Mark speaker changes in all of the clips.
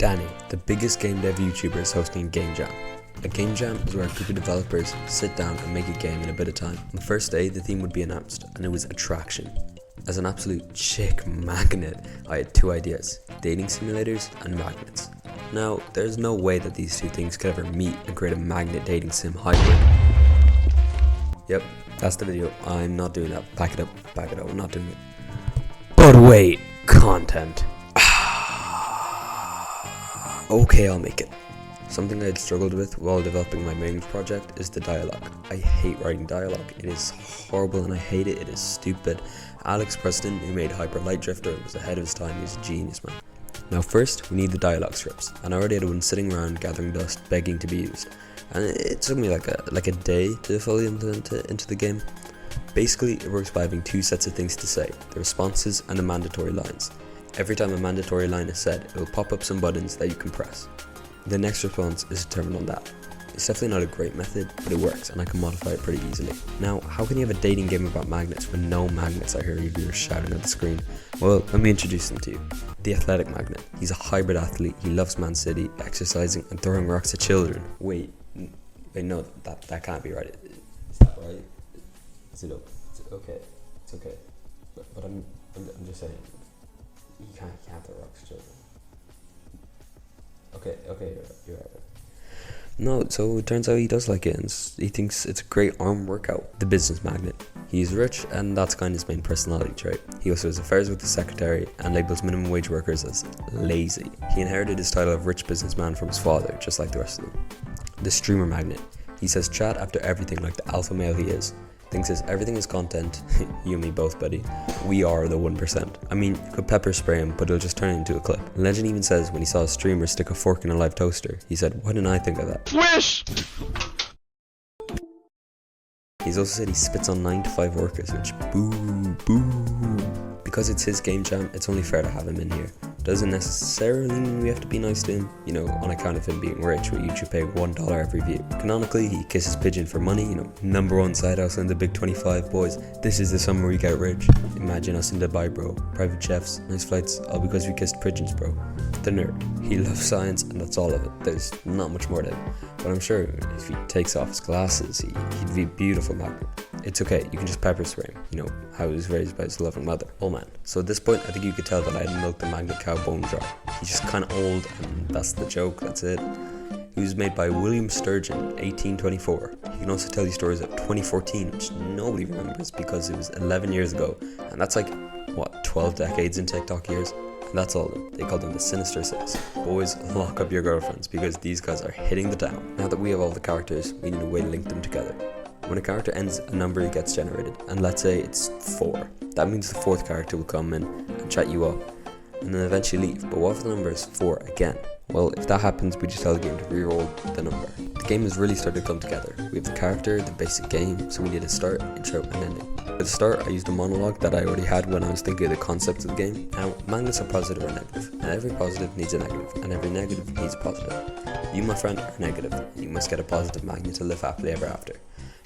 Speaker 1: Dani, the biggest game dev YouTuber, is hosting a game jam. A game jam is where a group of developers sit down and make a game in a bit of time. On the first day, the theme would be announced, and it was attraction. As an absolute chick magnet, I had two ideas: dating simulators and magnets. Now, there's no way that these two things could ever meet and create a magnet dating sim hybrid. Yep, that's the video. I'm not doing that. Back it up, I'm not doing it. But wait, content. Okay, I'll make it. Something I had struggled with while developing my main project is the dialogue. I hate writing dialogue. It is horrible and I hate it. It is stupid. Alex Preston, who made Hyper Light Drifter, was ahead of his time. He's a genius, man. Now first, we need the dialogue scripts, and I already had one sitting around gathering dust, begging to be used. And it took me like a day to fully implement it into the game. Basically, it works by having two sets of things to say: the responses and the mandatory lines. Every time a mandatory line is said, it will pop up some buttons that you can press. The next response is determined on that. It's definitely not a great method, but it works and I can modify it pretty easily. Now, how can you have a dating game about magnets with no magnets? I hear you shouting at the screen. Well, let me introduce them to you. The athletic magnet. He's a hybrid athlete. He loves Man City, exercising and throwing rocks at children. Wait, no, that can't be right. Is that right? Is it okay? It's okay. But I'm just saying. You can't throw rocks at children. Okay, you're right. No, so it turns out he does like it, and he thinks it's a great arm workout. The business magnet. He's rich, and that's kind of his main personality trait. He also has affairs with the secretary, and labels minimum wage workers as lazy. He inherited his title of rich businessman from his father, just like the rest of them. The streamer magnet. He says chat after everything like the alpha male he is. Thinks everything is content. You and me both, buddy. We are the 1%. I mean, you could pepper spray him, but it'll just turn it into a clip. Legend even says when he saw a streamer stick a fork in a live toaster, he said, "Why didn't I think of that?"
Speaker 2: Swish!
Speaker 1: He's also said he spits on 9 to 5 workers, which boo. Because it's his game jam, it's only fair to have him in here. Doesn't necessarily mean we have to be nice to him, on account of him being rich, where YouTube pay $1 every view. Canonically, he kisses pigeon for money, #1 side hustle in the big 25 boys. This is the summer we get rich. Imagine us in Dubai, bro. Private chefs, nice flights, all because we kissed pigeons, bro. The nerd. He loves science, and that's all of it. There's not much more to him. But I'm sure if he takes off his glasses, he'd be a beautiful magnet. It's okay, you can just pepper spray him, how he was raised by his loving mother. Oh man. So at this point, I think you could tell that I had milked the magnet cow bone dry. He's just kind of old, and that's the joke, that's it. He was made by William Sturgeon, 1824. He can also tell you stories of 2014, which nobody remembers because it was 11 years ago. And that's 12 decades in TikTok years? And that's all of them. They call them the Sinister Six. Boys, lock up your girlfriends because these guys are hitting the town. Now that we have all the characters, we need a way to link them together. When a character ends, a number gets generated, and let's say it's 4. That means the 4th character will come in and chat you up, and then eventually leave. But what if the number is 4 again? Well, if that happens, we just tell the game to re-roll the number. The game has really started to come together. We have the character, the basic game, so we need a start, intro, and ending. At the start, I used a monologue that I already had when I was thinking of the concept of the game. Now, magnets are positive or negative, and every positive needs a negative, and every negative needs a positive. You, my friend, are negative, and you must get a positive magnet to live happily ever after.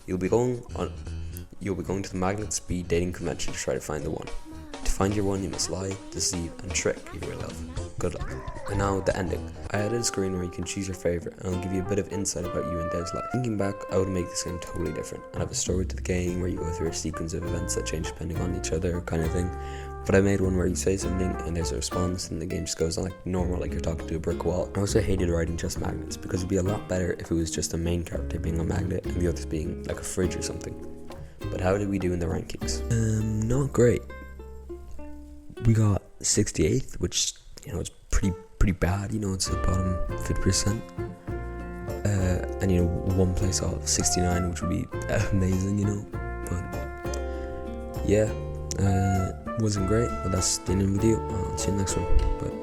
Speaker 1: You'll be going to the magnet speed dating convention to try to find the one. To find your one, you must lie, deceive, and trick your real love. Good luck. And now, the ending. I added a screen where you can choose your favorite, and I'll give you a bit of insight about you and Dev's life. Thinking back, I would make this game totally different, and have a story to the game where you go through a sequence of events that change depending on each other, kind of thing. But I made one where you say something and there's a response, and the game just goes on like normal, like you're talking to a brick wall. I also hated writing just magnets, because it'd be a lot better if it was just a main character being a magnet and the others being like a fridge or something. But how did we do in the rankings? Not great. We got 68th, which it's pretty bad. It's the bottom 50%. And one place off 69, which would be amazing. But yeah. Wasn't great, but that's the end of the video. I'll see you next one. Bye.